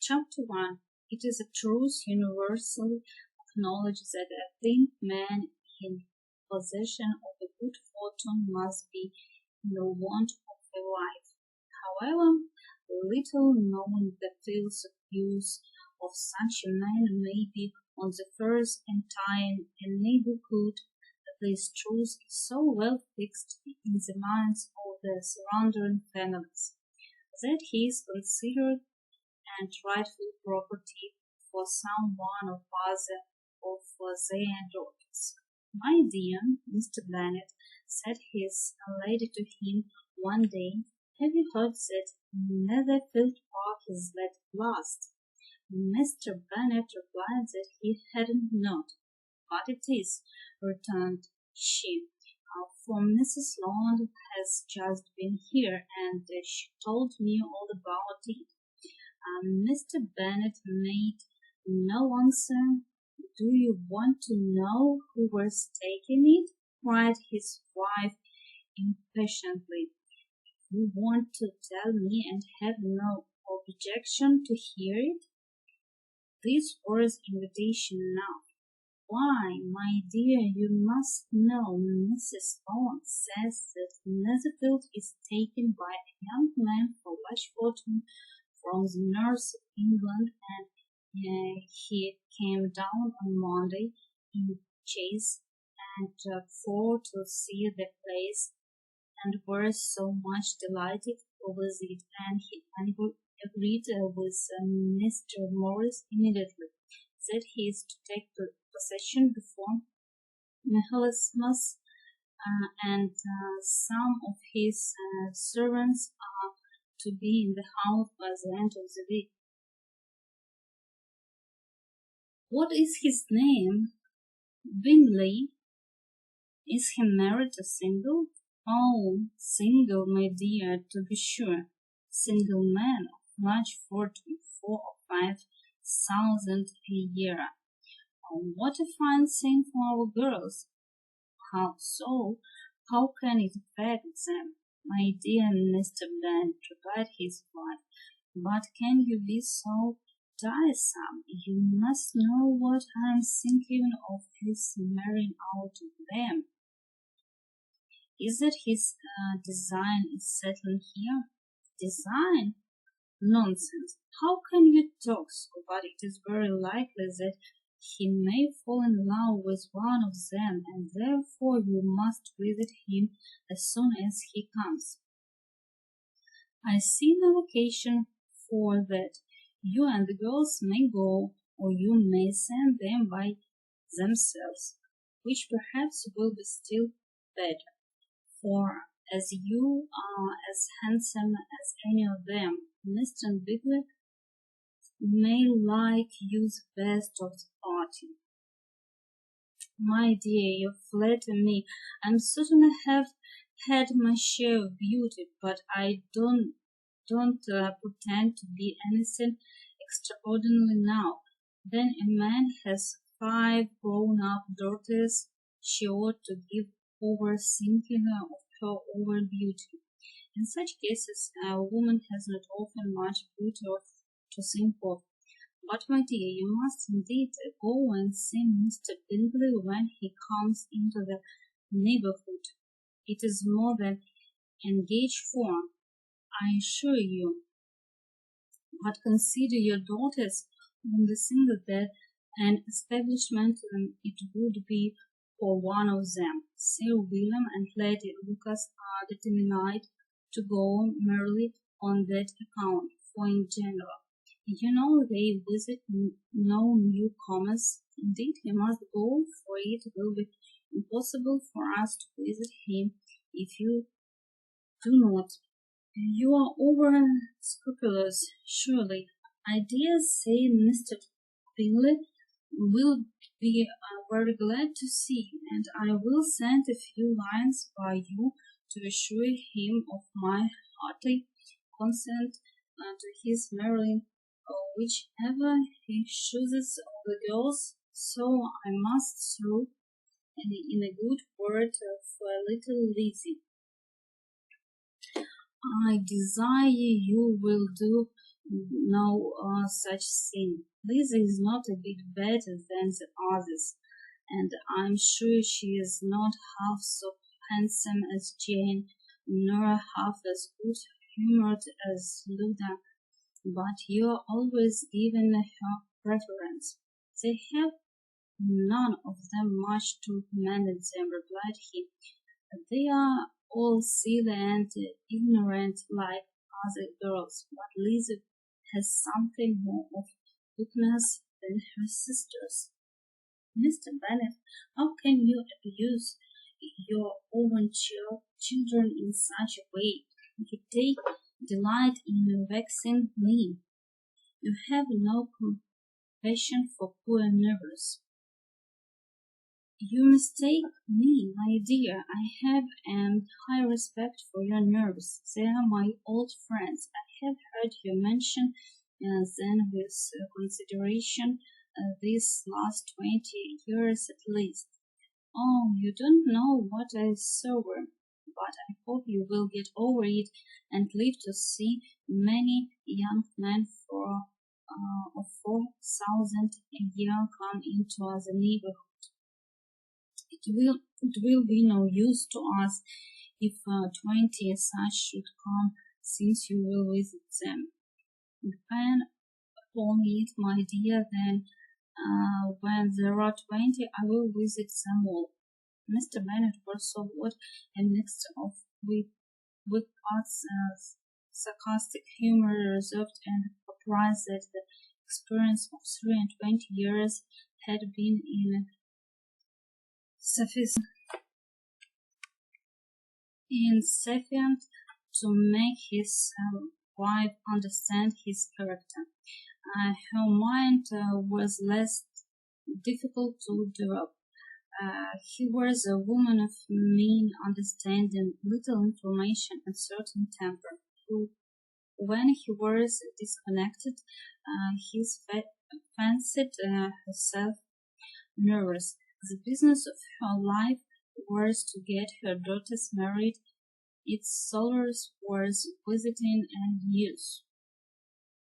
Chapter 1. It is a truth universally acknowledged that a thin man in possession of a good fortune must be in the want of a wife. However little known the fields of use of such a man may be on the first entire neighborhood, this truth is so well fixed in the minds of the surrounding families that he is considered and rightful property for some one or other of their daughters. "My dear Mr. Bennet," said his lady to him one day, "have you heard that Netherfield Park is let at last?" Mr. Bennet replied that he hadn't not. "But it is," returned she, "for Mrs. Lond has just been here, and she told me all about it." Mr. Bennet made no answer. "Do you want to know who was taking it?" cried his wife impatiently. "You want to tell me and have no objection to hear it?" This was invitation enough. "Why, my dear, you must know Mrs. Lond says that Netherfield is taken by a young man for large fortune from the north of England, and he came down on Monday in chaise and for to see the place, and were so much delighted with it, and he agreed with Mr. Morris immediately that he is to take possession before Michaelmas, and some of his servants are to be in the house by the end of the week." "What is his name?" "Bingley." "Is he married or single?" "Oh, single, my dear, to be sure. Single man of large fortune, 4 or 5 thousand a year. Oh, what a fine thing for our girls!" "How so? How can it affect them?" "My dear Mr. Bennet," replied his wife, "but can you be so tiresome? You must know what I am thinking of his marrying out of them." "Is that his design is settling here?" "Design? Nonsense! How can you talk so? But it is very likely that he may fall in love with one of them, and therefore you must visit him as soon as he comes." "I see no occasion for that. You and the girls may go, or you may send them by themselves, which perhaps will be still better, for as you are as handsome as any of them, Mr. Bingley may like you the best of the party." "My dear, you flatter me. I certainly have had my share of beauty, but I don't pretend to be anything extraordinary now. When a man has 5 grown-up daughters, she ought to give over thinking of her own beauty. In such cases, a woman has not often much beauty to think of. But, my dear, you must indeed go and see Mr. Bingley when he comes into the neighborhood. It is more than engaged for, I assure you. But consider your daughters. Only think that an establishment it would be for one of them. Sir William and Lady Lucas are determined to go merely on that account, for in general, you know, they visit no newcomers. Indeed, he must go, for it will be impossible for us to visit him if you do not. You are over scrupulous, surely. I dare say Mr. Bingley will be very glad to see you, and I will send a few lines by you to assure him of my hearty consent to his marrying whichever he chooses of the girls. So I must throw in a good word for little Lizzie. I desire you will do no such thing. Lizzie is not a bit better than the others, and I'm sure she is not half so handsome as Jane, nor half as good-humored as Luda, but you're always giving her preference. They have none of them much to commend them, replied he. They are all silly and ignorant like other girls, but Lizzie has something more of goodness than her sisters. Mr. Bennet, how can you abuse your own children in such a way? You take delight in vexing me. You have no compassion for poor nerves. You mistake me, my dear. I have an high respect for your nerves. They are my old friends. I have heard you mention them with consideration these last 20 years at least. Oh, you don't know what I suffer, but I hope you will get over it and live to see many young men of 4,000 a year come into the neighborhood. It will be no use to us if 20 such should come, since you will visit them. Depend upon it, my dear, then when there are 20, I will visit them all. Mr. Bennet was so what a mixture of with arts, sarcastic humor, reserved and surprised that the experience of 23 years had been insufficient to make his wife understand his character. Her mind was less difficult to develop. He was a woman of mean understanding, little information, and certain temper, who, when he was disconnected, fancied herself nervous. The business of her life was to get her daughters married. Its solace was visiting and news.